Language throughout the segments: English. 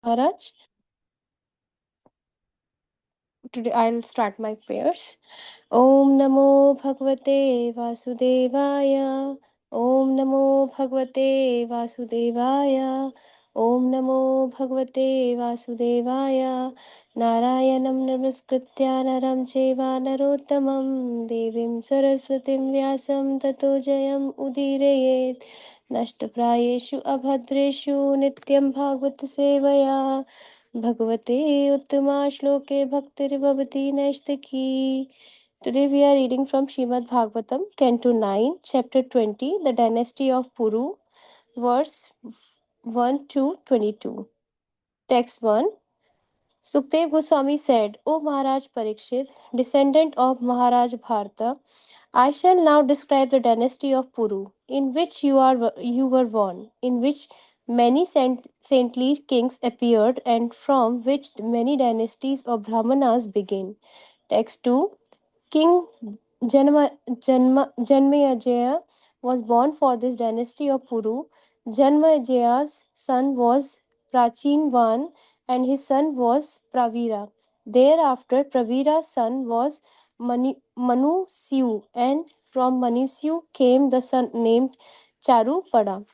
Maharaj. Today I'll start my prayers. Om Namo Bhagavate Vasudevaya. Om Namo Bhagavate Vasudevaya. Om Namo Bhagavate Vasudevaya. Narayanam Namaskritya Naram Cheva Narottamam Devim Saraswatim Vyasam Tato Jayam Udirayet Nashtaprayeshu Abhadreshu Nityam Bhagavata Sevaya Bhagavate Uttama Shloke Bhaktirvavati Nashtaki. Today we are reading from Srimad Bhagavatam, Canto 9, Chapter 20, The Dynasty of Puru, verse 1 to 22. Text 1. Sukdev Goswami said, O Maharaj Parikshit, descendant of Maharaj Bharata, I shall now describe the dynasty of Puru, in which you were born, in which many saintly kings appeared, and from which many dynasties of Brahmanas begin. Text 2. King Janmejaya was born for this dynasty of Puru. Janmejaya's son was Prachinvan and his son was Pravira. Thereafter, Pravira's son was Manusyu, and from Manusyu came the son named Charupada.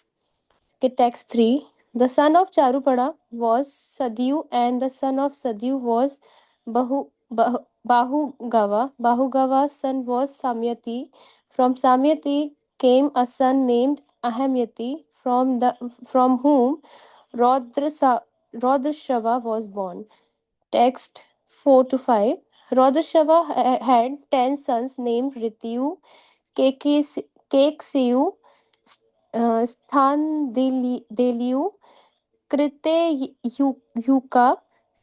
Okay, text 3. The son of Charupada was Sadhu, and the son of Sadhu was Bahugava. Bahugava's son was Samyati. From Samyati came a son named Ahamyati, from whom Rodrashava was born. Text 4 to 5. Rodrashava had 10 sons named Rityu, Keksiyu, Deliu, Yuka,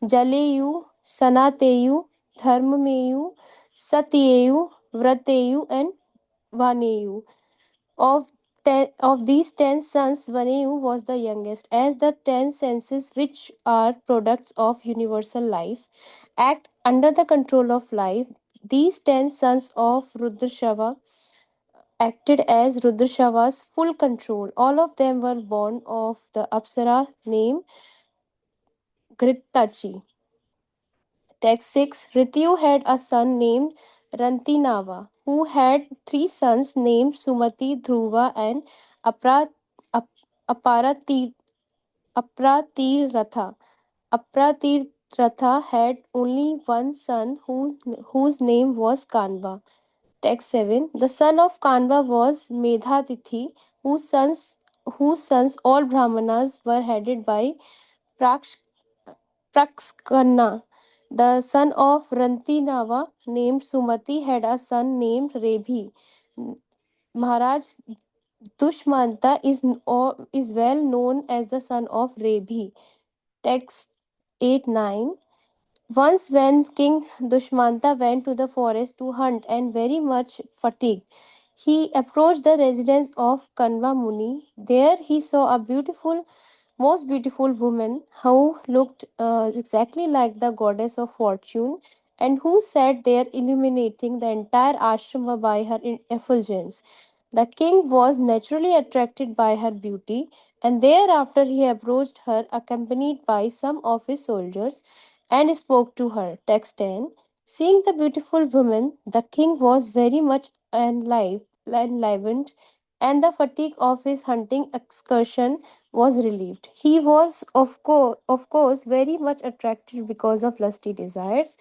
Jaleyu, Sanateyu, Dharmameyu, Satyeyu, Vrateyu, and Vaneyu. Of these 10 sons, Vaneyu was the youngest, as the 10 senses, which are products of universal life, act under the control of life. These 10 sons of Rudrashava acted as Rudrashava's full control. All of them were born of the Apsara named Grittachi. Text 6. Rityu had a son named Rantinava, who had 3 sons named Sumati, Dhruva, and Apra, Ap, Aparati, Apratirtha. Apratirtha had only one son whose name was Kanva. Text 7. The son of Kanva was Medhatithi, whose sons all Brahmanas were headed by Praksh, Prakskanna. The son of Rantinava named Sumati had a son named Rebhi. Maharaj Dushmanta is well known as the son of Rebhi. Text 8 9. Once, when King Dushmanta went to the forest to hunt and very much fatigued, he approached the residence of Kanva Muni. There he saw a most beautiful woman who looked exactly like the goddess of fortune and who sat there illuminating the entire ashrama by her effulgence. The king was naturally attracted by her beauty, and thereafter he approached her accompanied by some of his soldiers and spoke to her. Text 10. Seeing the beautiful woman, the king was very much enlivened, and the fatigue of his hunting excursion was relieved. He was, of course, very much attracted because of lusty desires,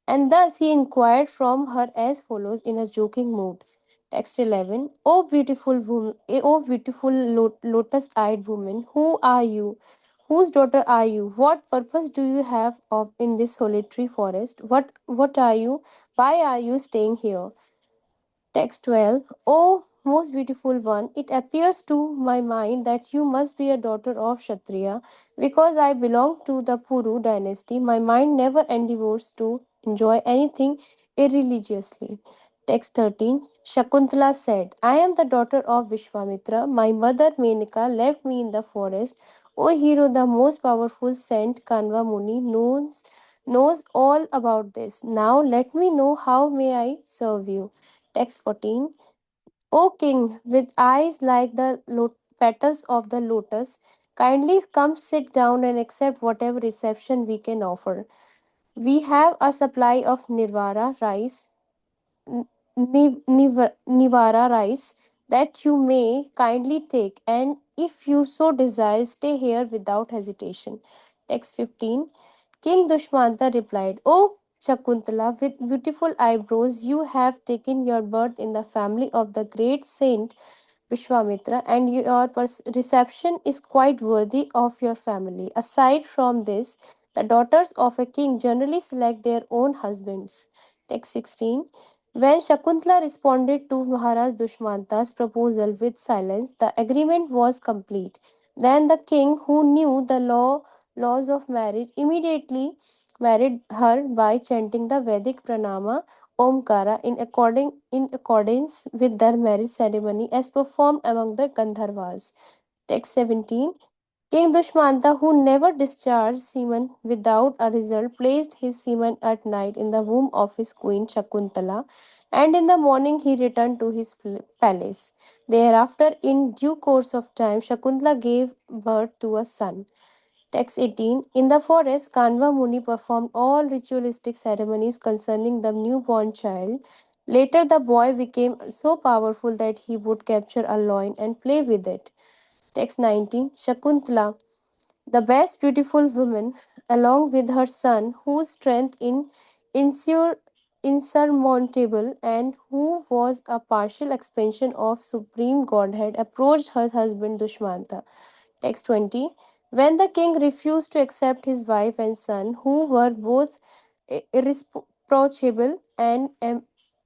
and thus he inquired from her as follows in a joking mood. Text 11. O beautiful woman, O beautiful lotus-eyed woman, who are you? Whose daughter are you? What purpose do you have of in this solitary forest? What are you? Why are you staying here? Text 12. O most beautiful one, it appears to my mind that you must be a daughter of Kshatriya. Because I belong to the Puru dynasty, my mind never endeavors to enjoy anything irreligiously. Text 13. Shakuntala said, I am the daughter of Vishwamitra. My mother Menaka left me in the forest. O hero, the most powerful saint Kanva Muni knows all about this. Now let me know how may I serve you. Text 14. O king, with eyes like the petals of the lotus, Kindly come sit down and accept whatever reception we can offer. We have a supply of nirvara rice, nivara rice that you may kindly take, and if you so desire, stay here without hesitation. Text 15. King Dushmanta replied, O Shakuntala, with beautiful eyebrows, you have taken your birth in the family of the great saint Vishwamitra, and your reception is quite worthy of your family. Aside from this, the daughters of a king generally select their own husbands. Text 16. When Shakuntala responded to Maharaj Dushmanta's proposal with silence, the agreement was complete. Then the king, who knew the laws of marriage, immediately married her by chanting the Vedic pranama Omkara in accordance with their marriage ceremony as performed among the Gandharvas. Text 17. King Dushmanta, who never discharged semen without a result, placed his semen at night in the womb of his queen Shakuntala, and in the morning he returned to his palace. Thereafter, in due course of time, Shakuntala gave birth to a son. Text 18. In the forest, Kanva Muni performed all ritualistic ceremonies concerning the newborn child. Later, the boy became so powerful that he would capture a loin and play with it. Text 19. Shakuntala, the best beautiful woman, along with her son, whose strength in insure insurmountable and who was a partial expansion of supreme godhead, approached her husband Dushmanta. Text 20. When the king refused to accept his wife and son, who were both irreproachable and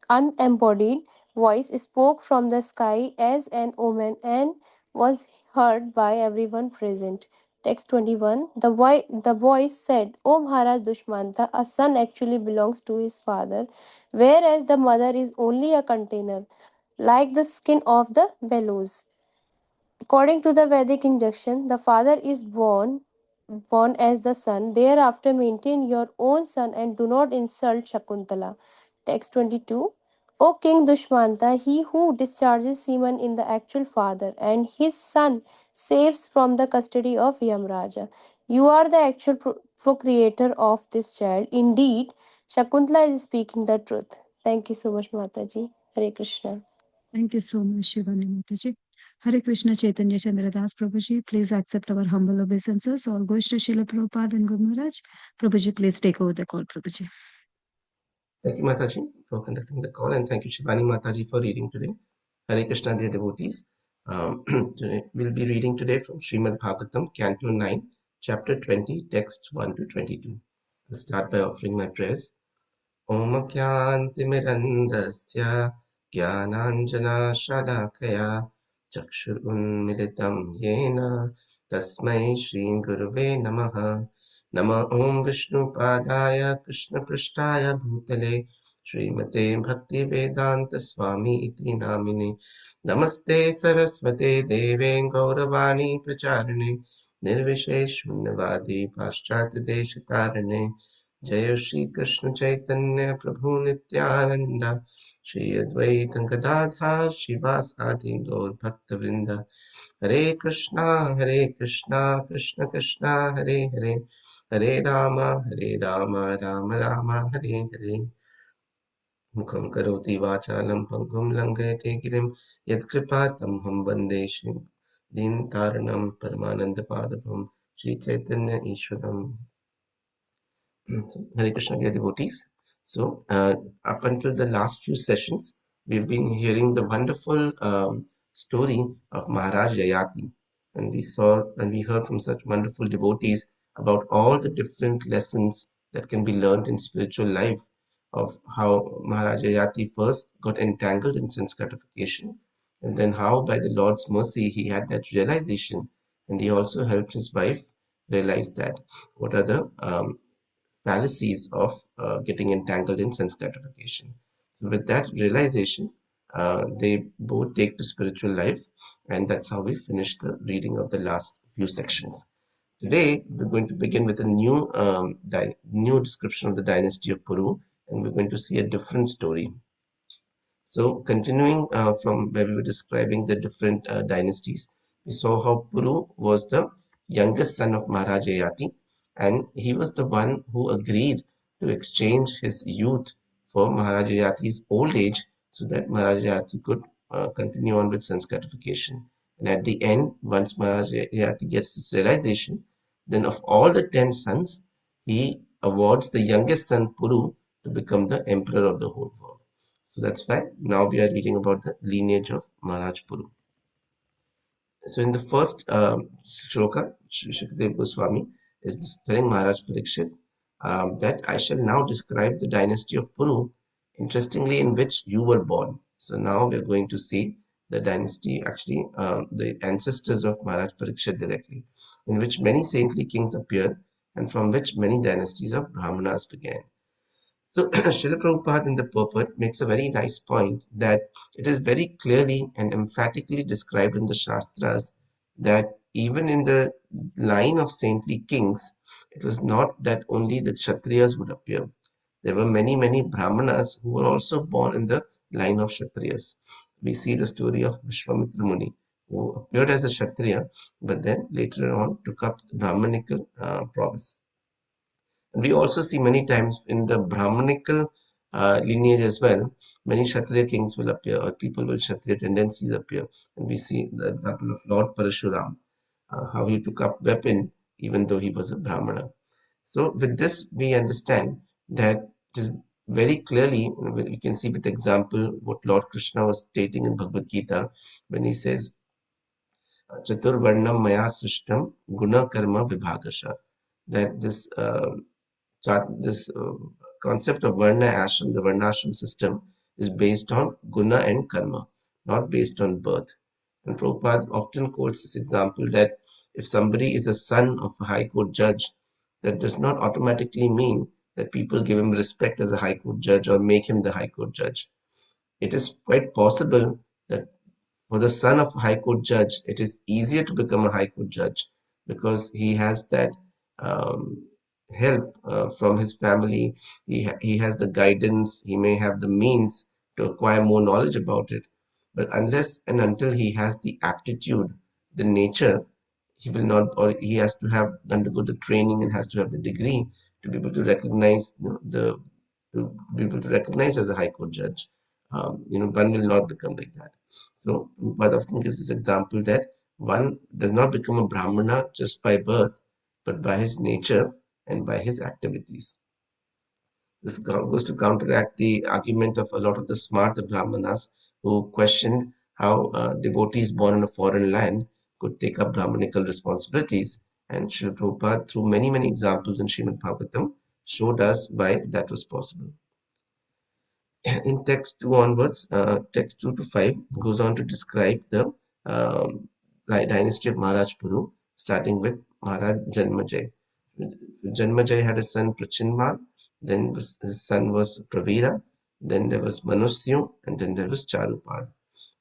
unembodied, voice spoke from the sky as an omen and was heard by everyone present. Text 21. The voice said, O Maharaj Dushmanta, a son actually belongs to his father, whereas the mother is only a container, like the skin of the bellows. According to the Vedic injunction, the father is born as the son. Thereafter, maintain your own son and do not insult Shakuntala. Text 22. O King Dushmanta, he who discharges semen in the actual father and his son saves from the custody of Yamraja. You are the actual procreator of this child. Indeed, Shakuntala is speaking the truth. Thank you so much, Mataji. Hare Krishna. Thank you so much, Shivani Mataji. Hare Krishna Chaitanya Chandradas Prabhuji, please accept our humble obeisances. All goes to Srila Prabhupada and Guru Maharaj. Prabhuji, please take over the call, Prabhuji. Thank you, Mataji, for conducting the call, and thank you, Shivani Mataji, for reading today. Hare Krishna, dear devotees. We'll be reading today from Srimad Bhagavatam, Canto 9, Chapter 20, text 1 to 22. I'll start by offering my prayers. Om Kyantimirandasya Jnananjana Shalakaya Chakshurunmilitam Yena Tasmai Shri Guruve Namaha Nama Om Vishnu Padaya Krishna Prishtaya Bhutale Srimate Bhakti Vedanta Swami Iti Namine Namaste Saraswate Deve Gauravani Pracharine Nirvishesh Shunyavadi Paschat Deshatarane जय श्री कृष्ण चैतन्य प्रभु नित्यानंद श्री अद्वैत गदाधर शिवासादि गौर भक्त वृंद हरे कृष्णा कृष्ण कृष्णा हरे हरे हरे राम राम राम हरे हरे मुखं करोति वाचालं पङ्गुं लङ्घयते गिरिं यत्कृपा तमहं वन्दे Shri दीनतारणं परमानन्दपादपं Sri Chaitanya ईश्वरम् Hare Krishna, dear devotees. So, up until the last few sessions, we've been hearing the wonderful story of Maharaj Yayati. And we heard from such wonderful devotees about all the different lessons that can be learned in spiritual life, of how Maharaj Yayati first got entangled in sense gratification, and then how by the Lord's mercy he had that realization, and he also helped his wife realize that. What are the fallacies of getting entangled in sense gratification? So with that realization, they both take to spiritual life, and that's how we finish the reading of the last few sections. Today, we're going to begin with a new description of the dynasty of Puru, and we're going to see a different story. So, continuing from where we were describing the different dynasties, we saw how Puru was the youngest son of Maharaj Yayati, and he was the one who agreed to exchange his youth for Maharaj Yayati's old age so that Maharaj Yayati could continue on with sense gratification. And at the end, once Maharaj Yayati gets this realization, then of all the 10 sons, he awards the youngest son Puru to become the emperor of the whole world. So that's why now we are reading about the lineage of Maharaj Puru. So in the first shloka, Shukdev Goswami is telling Maharaj Parikshit that I shall now describe the dynasty of Puru, interestingly, in which you were born. So now we are going to see the dynasty, actually, the ancestors of Maharaj Parikshit directly, in which many saintly kings appeared and from which many dynasties of Brahmanas began. So Srila Prabhupada in the purport makes a very nice point that it is very clearly and emphatically described in the Shastras that even in the line of saintly kings, it was not that only the Kshatriyas would appear. There were many, many Brahmanas who were also born in the line of Kshatriyas. We see the story of Vishwamitra Muni, who appeared as a Kshatriya, but then later on took up the Brahmanical province. We also see many times in the Brahmanical lineage as well, many Kshatriya kings will appear, or people with Kshatriya tendencies appear. And we see the example of Lord Parashuram, how he took up weapon even though he was a Brahmana. So with this, we understand that it is very clearly, we can see with example what Lord Krishna was stating in Bhagavad Gita when he says, Chaturvarnam Maya Srishtam Guna Karma Vibhagasha. That this concept of Varna Ashram, the Varnashram system, is based on Guna and Karma, not based on birth. And Prabhupada often quotes this example that if somebody is a son of a High Court judge, that does not automatically mean that people give him respect as a High Court judge or make him the High Court judge. It is quite possible that for the son of a High Court judge, it is easier to become a High Court judge because he has that help from his family. He has the guidance, he may have the means to acquire more knowledge about it. But unless and until he has the aptitude, the nature, he will not, or he has to have undergo the training and has to have the degree to be able to recognize to be able to recognize as a High Court judge. One will not become like that. So Prabhupada often gives this example that one does not become a Brahmana just by birth, but by his nature and by his activities. This goes to counteract the argument of a lot of the smart Brahmanas who questioned how devotees born in a foreign land could take up Brahmanical responsibilities. And Srila Prabhupada, through many, many examples in Srimad Bhagavatam, showed us why that was possible. In text 2 onwards, text 2 to 5 goes on to describe the dynasty of Maharaj Puru, starting with Maharaj Janmajay. Janmajay had a son Prachinmal, then his son was Pravira, then there was Manusyu, and then there was Charupal.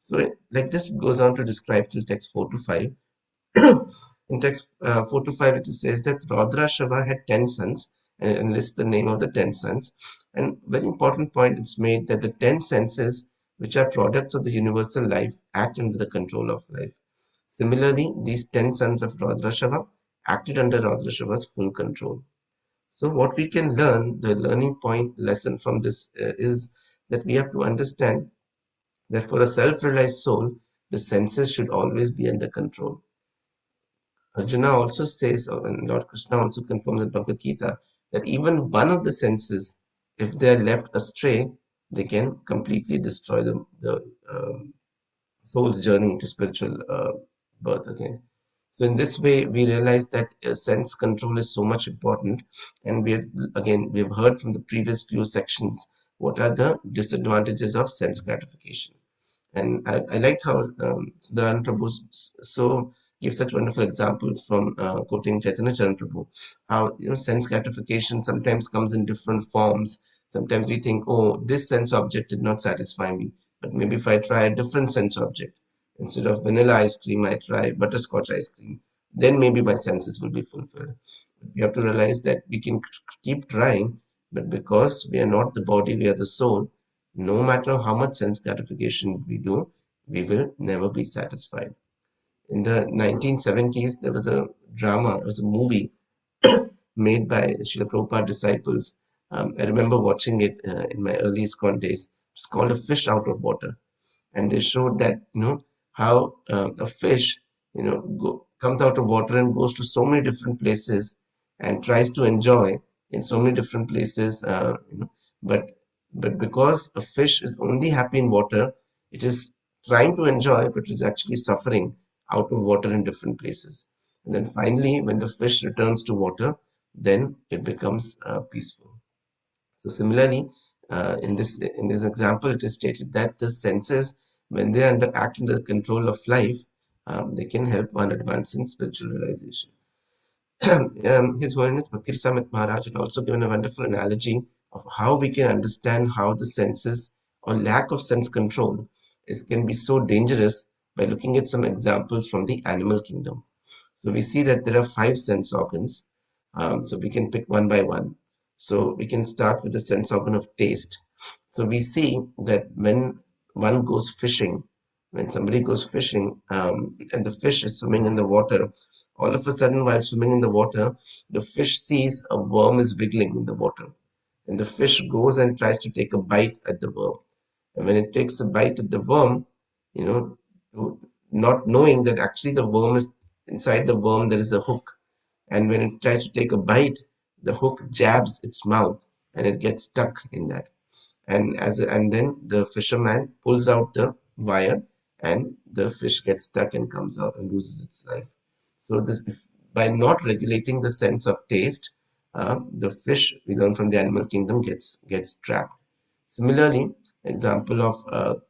So like this goes on to describe till text 4 to 5. In text 4 to 5, it says that Raudrashava had 10 sons and lists the name of the 10 sons. And very important point, it's made that the 10 senses, which are products of the universal life, act under the control of life. Similarly, these 10 sons of Raudrashava acted under Raudrashava's full control. So what we can learn, the learning point lesson from this is that we have to understand that for a self-realized soul, the senses should always be under control. Arjuna also says, and Lord Krishna also confirms in Bhagavad Gita, that even one of the senses, if they are left astray, they can completely destroy the soul's journey to spiritual birth again. So in this way, we realize that sense control is so much important. And we have heard from the previous few sections what are the disadvantages of sense gratification. And I liked how Sudharan Prabhu so gives such wonderful examples from quoting Chaitanya Charan Prabhu. How sense gratification sometimes comes in different forms. Sometimes we think, oh, this sense object did not satisfy me, but maybe if I try a different sense object, instead of vanilla ice cream, I try butterscotch ice cream. Then maybe my senses will be fulfilled. We have to realize that we can keep trying, but because we are not the body, we are the soul. No matter how much sense gratification we do, we will never be satisfied. in the 1970s, there was a drama, it was a movie made by Srila Prabhupada disciples. I remember watching it in my early ISKCON days. It's called A Fish Out of Water. And they showed that, how a fish, comes out of water and goes to so many different places and tries to enjoy in so many different places, but because a fish is only happy in water, it is trying to enjoy, but is actually suffering out of water in different places. And then finally, when the fish returns to water, then it becomes peaceful. So similarly, in this example, it is stated that the senses, when they act under the control of life, they can help one advance in spiritual realization. His Holiness Bhakti Samit Maharaj had also given a wonderful analogy of how we can understand how the senses or lack of sense control can be so dangerous by looking at some examples from the animal kingdom. So we see that there are 5 sense organs. So we can pick one by one. So we can start with the sense organ of taste. So we see that when one goes fishing, when somebody goes fishing, and the fish is swimming in the water, all of a sudden while swimming in the water, the fish sees a worm is wiggling in the water. And the fish goes and tries to take a bite at the worm. And when it takes a bite at the worm, you know, not knowing that actually the worm is inside the worm, there is a hook. And when it tries to take a bite, the hook jabs its mouth and it gets stuck in that. And then the fisherman pulls out the wire and the fish gets stuck and comes out and loses its life. So by not regulating the sense of taste, the fish, we learn from the animal kingdom, gets trapped. Similarly, example of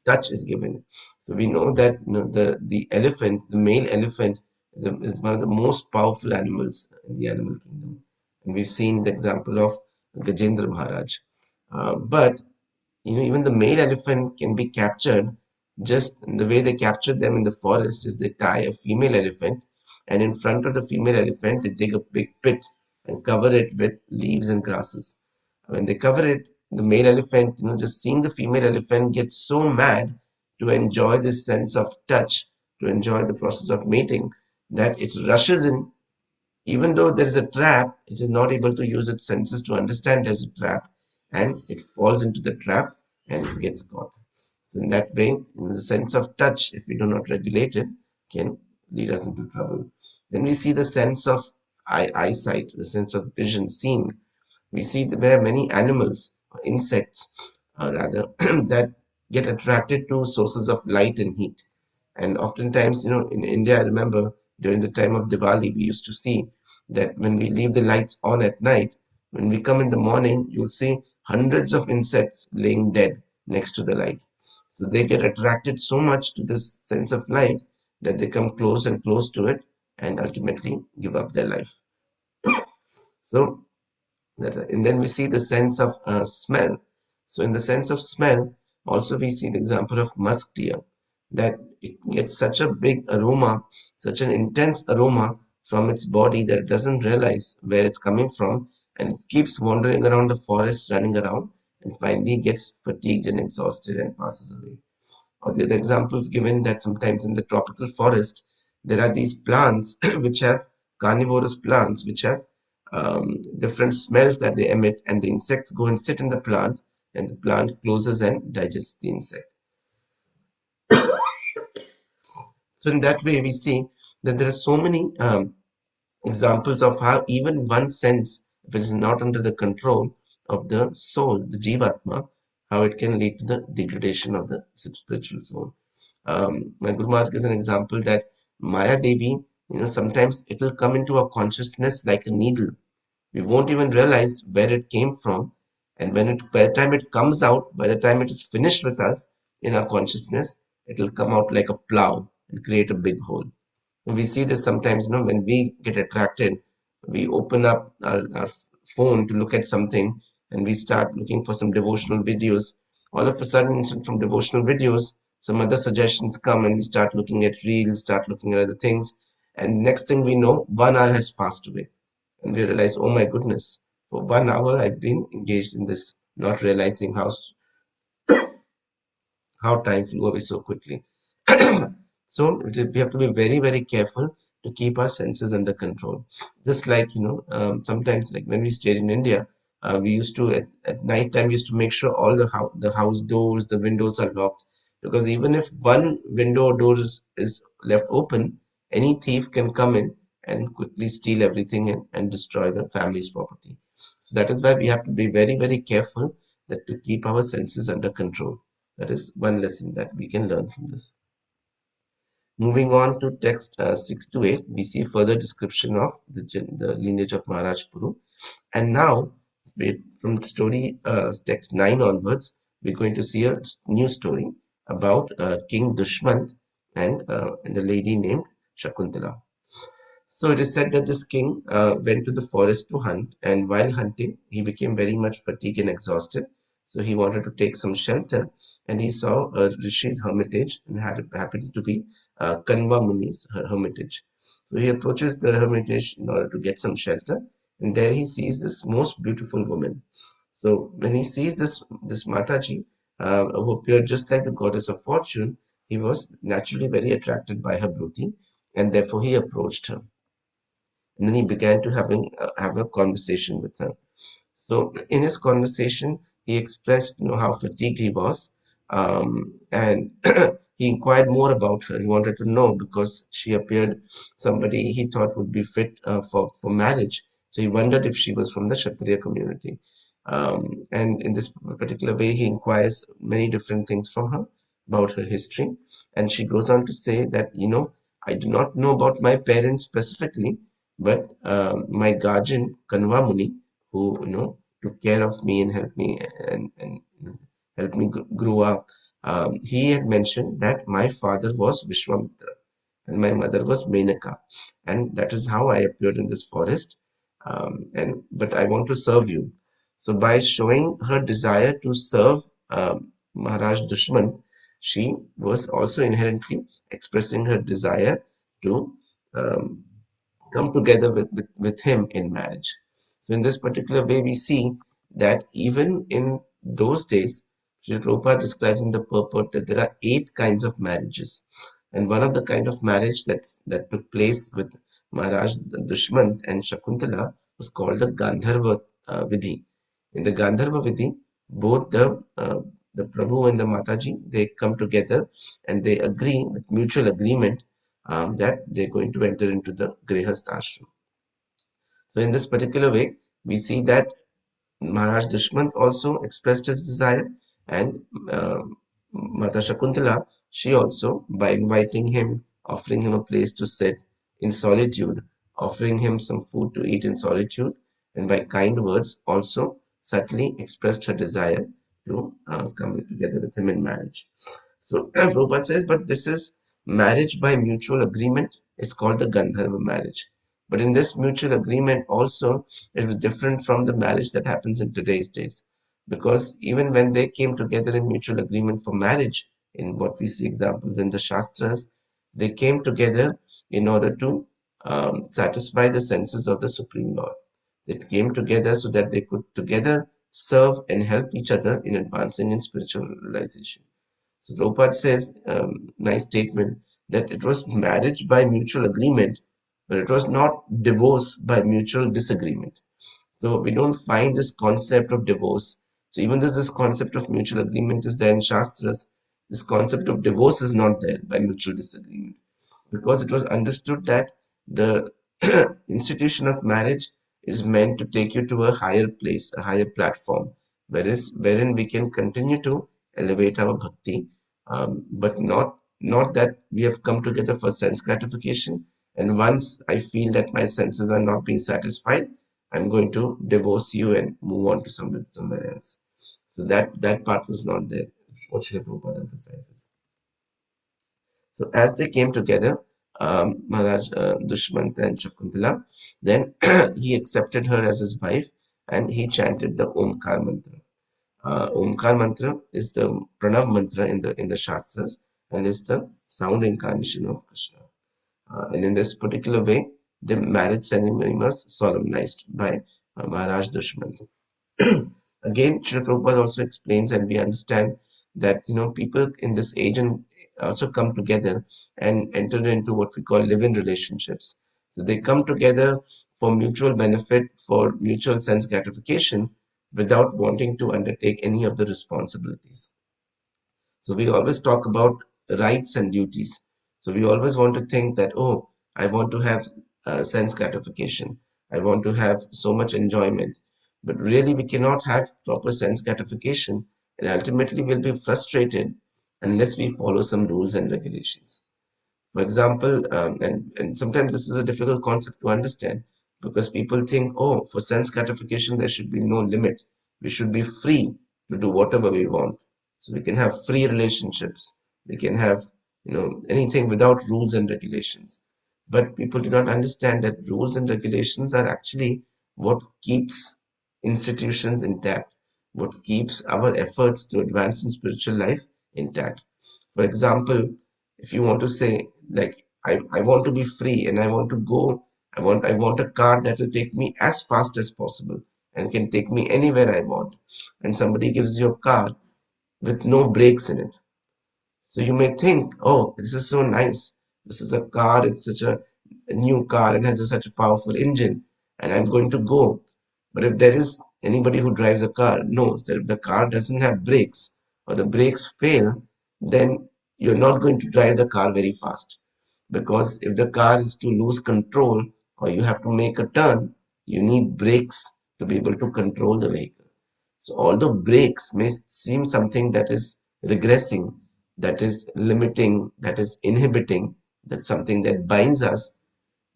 touch is given. So we know that the elephant, the male elephant, is one of the most powerful animals in the animal kingdom, and we've seen the example of Gajendra Maharaj. But even the male elephant can be captured. Just the way they capture them in the forest is they tie a female elephant, and in front of the female elephant they dig a big pit and cover it with leaves and grasses. When they cover it, the male elephant, just seeing the female elephant, gets so mad to enjoy this sense of touch, to enjoy the process of mating, that it rushes in. Even though there is a trap, it is not able to use its senses to understand there's a trap, and it falls into the trap and gets caught. So in that way, in the sense of touch, if we do not regulate it, can lead us into trouble. Then we see the sense of eyesight, the sense of vision, seeing. We see there are many animals, or insects, rather, that get attracted to sources of light and heat. And oftentimes, in India, I remember during the time of Diwali, we used to see that when we leave the lights on at night, when we come in the morning, you'll see hundreds of insects laying dead next to the light. So they get attracted so much to this sense of light that they come close and close to it and ultimately give up their life. So and then we see the sense of smell. So in the sense of smell, also we see the example of musk deer, that it gets such a big aroma, such an intense aroma from its body that it doesn't realize where it's coming from, and it keeps wandering around the forest, running around, and finally gets fatigued and exhausted and passes away. Or the other examples given that sometimes in the tropical forest, there are these plants which have carnivorous plants which have different smells that they emit, and the insects go and sit in the plant, and the plant closes and digests the insect. So in that way, we see that there are so many examples of how even one sense, if it is not under the control of the soul, the jivatma, how it can lead to the degradation of the spiritual soul. My Guru Maharaj gives an example that Maya Devi, sometimes it will come into our consciousness like a needle. We won't even realize where it came from, and by the time it comes out, by the time it is finished with us in our consciousness, it will come out like a plow and create a big hole. And we see this sometimes, when we get attracted, we open up our phone to look at something, and we start looking for some devotional videos. All of a sudden, from devotional videos, some other suggestions come, and we start looking at reels, start looking at other things, and next thing we know, 1 hour has passed away, and we realize, oh my goodness, for 1 hour I've been engaged in this, not realizing how time flew away so quickly. So we have to be very, very careful to keep our senses under control. Just like, sometimes like when we stayed in India, we used to at night time we used to make sure all the house doors, the windows are locked, because even if one window or door is left open, any thief can come in and quickly steal everything and destroy the family's property. So that is why we have to be very, very careful that to keep our senses under control. That is one lesson that we can learn from this. Moving on to text 6 to 8, we see further description of the lineage of Maharaj Puru. And now, from story text 9 onwards, we're going to see a new story about King Dushmant and a lady named Shakuntala. So it is said that this king went to the forest to hunt, and while hunting, he became very much fatigued and exhausted. So he wanted to take some shelter, and he saw a rishi's hermitage, and happened to be Kanva Muni's hermitage. So he approaches the hermitage in order to get some shelter, and there he sees this most beautiful woman. So when he sees this Mataji, who appeared just like the goddess of fortune, he was naturally very attracted by her beauty, and therefore he approached her. And then he began to have a conversation with her. So in his conversation, he expressed, how fatigued he was, and he inquired more about her. He wanted to know because she appeared somebody he thought would be fit for marriage. So he wondered if she was from the Kshatriya community. And in this particular way, he inquires many different things from her about her history. And she goes on to say that, I do not know about my parents specifically, but my guardian, Kanva Muni, who, took care of me and helped me and helped me grow up. He had mentioned that my father was Vishwamitra and my mother was Menaka, and that is how I appeared in this forest. But I want to serve you. So by showing her desire to serve Maharaj Dushman, she was also inherently expressing her desire to um, come together with him in marriage. So in this particular way, we see that even in those days, Sri Prabhupada describes in the purport that there are 8 kinds of marriages. And one of the kind of marriage that took place with Maharaj Dushmant and Shakuntala was called the Gandharva Vidhi. In the Gandharva Vidhi, both the Prabhu and the Mataji, they come together and they agree with mutual agreement that they're going to enter into the Grihast ashram. So in this particular way, we see that Maharaj Dushmant also expressed his desire, and Mata Shakuntala, she also, by inviting him, offering him a place to sit in solitude, offering him some food to eat in solitude, and by kind words also subtly expressed her desire to come together with him in marriage. So Prabhupada says, but this is marriage by mutual agreement. It's called the Gandharva marriage. But in this mutual agreement also, it was different from the marriage that happens in today's days. Because even when they came together in mutual agreement for marriage, in what we see examples in the Shastras, they came together in order to satisfy the senses of the Supreme Lord. They came together so that they could together serve and help each other in advancing in spiritual realization. So Prabhupada says, nice statement, that it was marriage by mutual agreement, but it was not divorce by mutual disagreement. So we don't find this concept of divorce. So even though this concept of mutual agreement is there in Shastras, this concept of divorce is not there by mutual disagreement, because it was understood that the institution of marriage is meant to take you to a higher place, a higher platform, wherein we can continue to elevate our bhakti, but not that we have come together for sense gratification. And once I feel that my senses are not being satisfied, I'm going to divorce you and move on to somewhere else. So that part was not there. What Srila Prabhupada emphasizes. So as they came together, Maharaj Dushmant and Shakuntala, then he accepted her as his wife and he chanted the Omkar mantra. Omkar mantra is the Pranav mantra in the Shastras and is the sound incarnation of Krishna. And in this particular way, the marriage ceremony was solemnized by Maharaj Dushmant. Again, Srila Prabhupada also explains, and we understand that people in this age and also come together and enter into what we call live-in relationships. So they come together for mutual benefit, for mutual sense gratification, without wanting to undertake any of the responsibilities. So we always talk about rights and duties. So we always want to think that, oh, I want to have sense gratification. I want to have so much enjoyment. But really, we cannot have proper sense gratification, and ultimately, we'll be frustrated unless we follow some rules and regulations. For example, and sometimes this is a difficult concept to understand because people think, oh, for sense gratification, there should be no limit. We should be free to do whatever we want. So we can have free relationships. We can have, anything without rules and regulations. But people do not understand that rules and regulations are actually what keeps institutions intact, what keeps our efforts to advance in spiritual life intact. For example, if you want to say, like, I want to be free and I want to go, I want a car that will take me as fast as possible and can take me anywhere I want. And somebody gives you a car with no brakes in it. So you may think, oh, this is so nice. This is a car, it's such a new car and has such a powerful engine, and I'm going to go. But if there is anybody who drives a car knows that if the car doesn't have brakes or the brakes fail, then you're not going to drive the car very fast. Because if the car is to lose control or you have to make a turn, you need brakes to be able to control the vehicle. So although breaks may seem something that is regressing, that is limiting, that is inhibiting, that's something that binds us,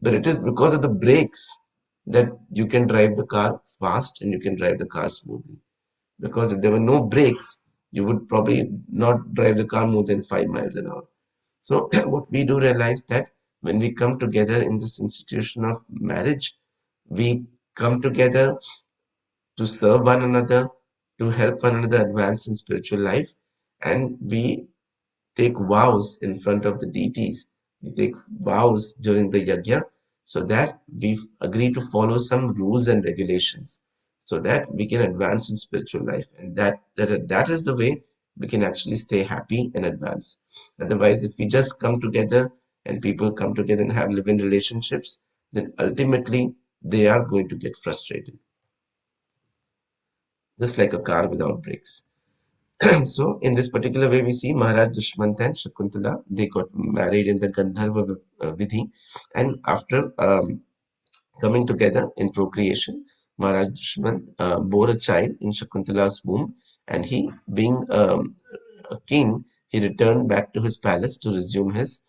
but it is because of the brakes that you can drive the car fast and you can drive the car smoothly. Because if there were no brakes, you would probably not drive the car more than 5 miles an hour. So what we do realize that when we come together in this institution of marriage, we come together to serve one another, to help one another advance in spiritual life. And we take vows in front of the deities. We take vows during the yajna so that we agree to follow some rules and regulations so that we can advance in spiritual life. And that is the way we can actually stay happy and advance. Otherwise, if we just come together and people come together and have live-in relationships, then ultimately they are going to get frustrated just like a car without brakes. So, in this particular way, we see Maharaj Dushmant and Shakuntala, they got married in the Gandharva Vidhi, and after coming together in procreation, Maharaj Dushmant bore a child in Shakuntala's womb, and he, being a king, he returned back to his palace to resume his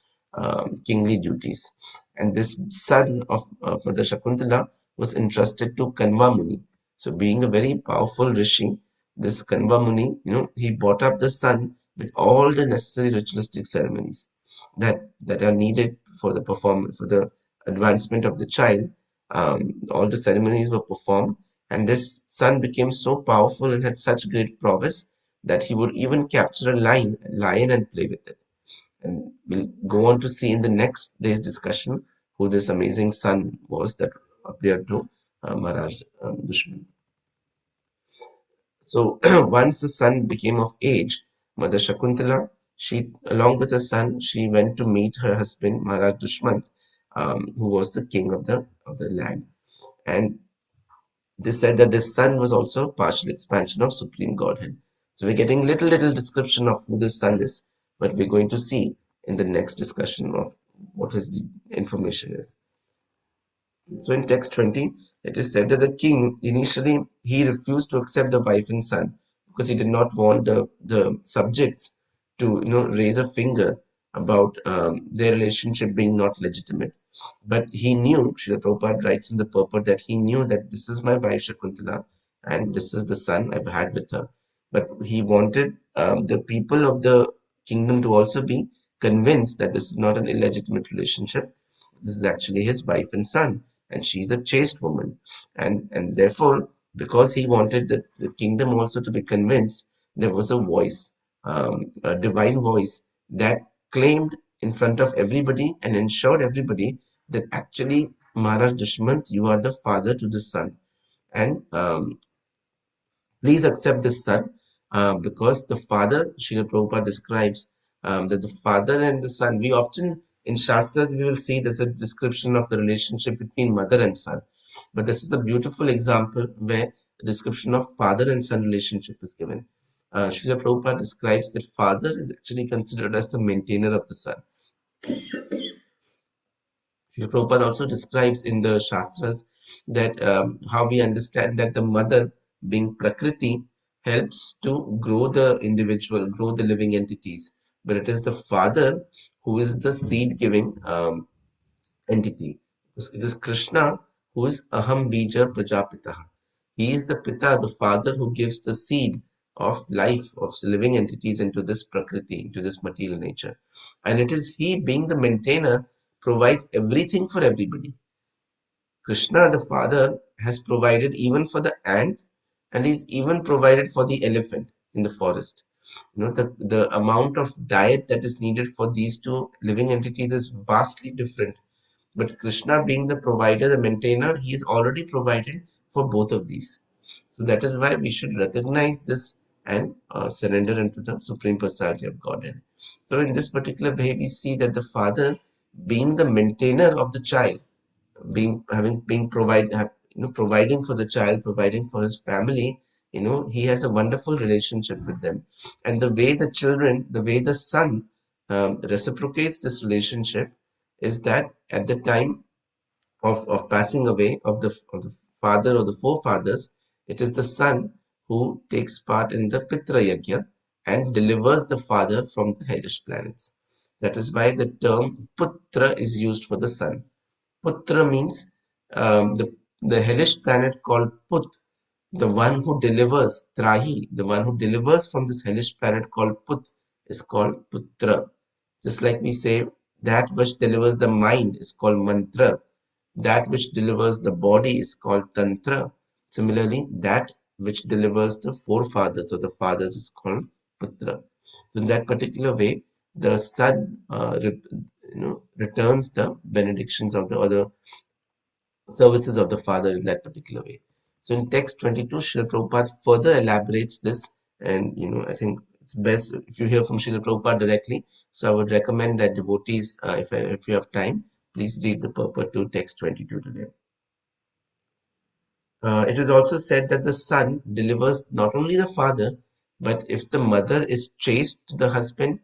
kingly duties. And this son of Mother Shakuntala was entrusted to Kanva Muni. So, being a very powerful rishi, this Kanva Muni, he brought up the son with all the necessary ritualistic ceremonies that are needed for the performance, for the advancement of the child. All the ceremonies were performed, and this son became so powerful and had such great prowess that he would even capture a lion and play with it. And we'll go on to see in the next day's discussion who this amazing son was that appeared to Maharaj Dushman. So once the son became of age, Mother Shakuntala, she, along with her son, she went to meet her husband Maharaj Dushmant, who was the king of the land. And they said that this son was also a partial expansion of Supreme Godhead. So we're getting little description of who this son is, but we're going to see in the next discussion of what his information is. So in text 20, it is said that the king initially he refused to accept the wife and son because he did not want the subjects to raise a finger about their relationship being not legitimate. But he knew, Srila Prabhupada writes in the purport that he knew that this is my wife Shakuntala and this is the son I've had with her. But he wanted the people of the kingdom to also be convinced that this is not an illegitimate relationship. This is actually his wife and son, and she's a chaste woman. And therefore, because he wanted the kingdom also to be convinced, there was a voice, a divine voice that claimed in front of everybody and ensured everybody that actually, Maharaj Dushmant, you are the father to the son. And please accept this son because the father, Srila Prabhupada describes, that the father and the son, we often in Shastras we will see there's a description of the relationship between mother and son. But this is a beautiful example where a description of father and son relationship is given. Srila Prabhupada describes that father is actually considered as the maintainer of the son. Srila Prabhupada also describes in the Shastras that how we understand that the mother, being Prakriti, helps to grow the individual, grow the living entities. But it is the father who is the seed giving entity. It is Krishna who is Aham Bija Prajapitaha. He is the Pita, the father who gives the seed of life, of living entities into this Prakriti, into this material nature. And it is he, being the maintainer, provides everything for everybody. Krishna, the father, has provided even for the ant, and he's even provided for the elephant in the forest. The amount of diet that is needed for these two living entities is vastly different. But Krishna, being the provider, the maintainer, he is already provided for both of these. So that is why we should recognize this and surrender into the Supreme Personality of Godhead. So in this particular way, we see that the father, being the maintainer of the child, providing for the child, providing for his family, he has a wonderful relationship with them. And the way the son reciprocates this relationship is that at the time of passing away of the father or the forefathers, it is the son who takes part in the Pitra Yajna and delivers the father from the hellish planets. That is why the term Putra is used for the son. Putra means the hellish planet called Put, the one who delivers, Trahi, the one who delivers from this hellish planet called Put, is called Putra. Just like we say, that which delivers the mind is called Mantra, that which delivers the body is called Tantra. Similarly, that which delivers the forefathers or the fathers is called Putra. So in that particular way, the son returns the benedictions of the other services of the father in that particular way. So in text 22, Srila Prabhupada further elaborates this, and I think it's best if you hear from Srila Prabhupada directly. So I would recommend that devotees, if you have time, please read the purport to text 22 today. It is also said that the son delivers not only the father, but if the mother is chaste to the husband,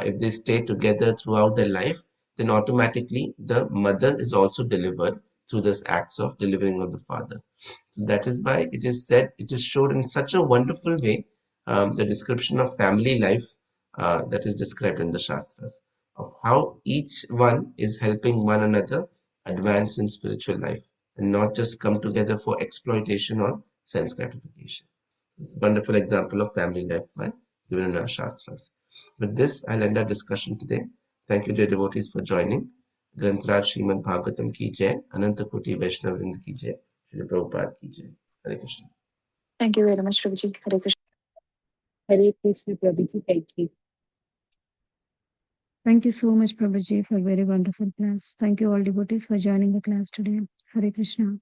if they stay together throughout their life, then automatically the mother is also delivered through this acts of delivering of the father. So that is why it is said, it is showed in such a wonderful way, the description of family life that is described in the Shastras, of how each one is helping one another advance in spiritual life and not just come together for exploitation or sense gratification. It's a wonderful example of family life given in our Shastras. With this, I'll end our discussion today. Thank you, dear devotees, for joining. Grantraj Srimad Bhagavatam ki jai, Ananta Koti Vaishnav Vrind ki jai, Shri Prabhupada ki jai. Hare Krishna. Thank you very much, Prabhuji. Hare Krishna. Hare Krishna, Prabhuji. Thank you. Thank you so much, Prabhuji, for a very wonderful class. Thank you all devotees for joining the class today. Hare Krishna.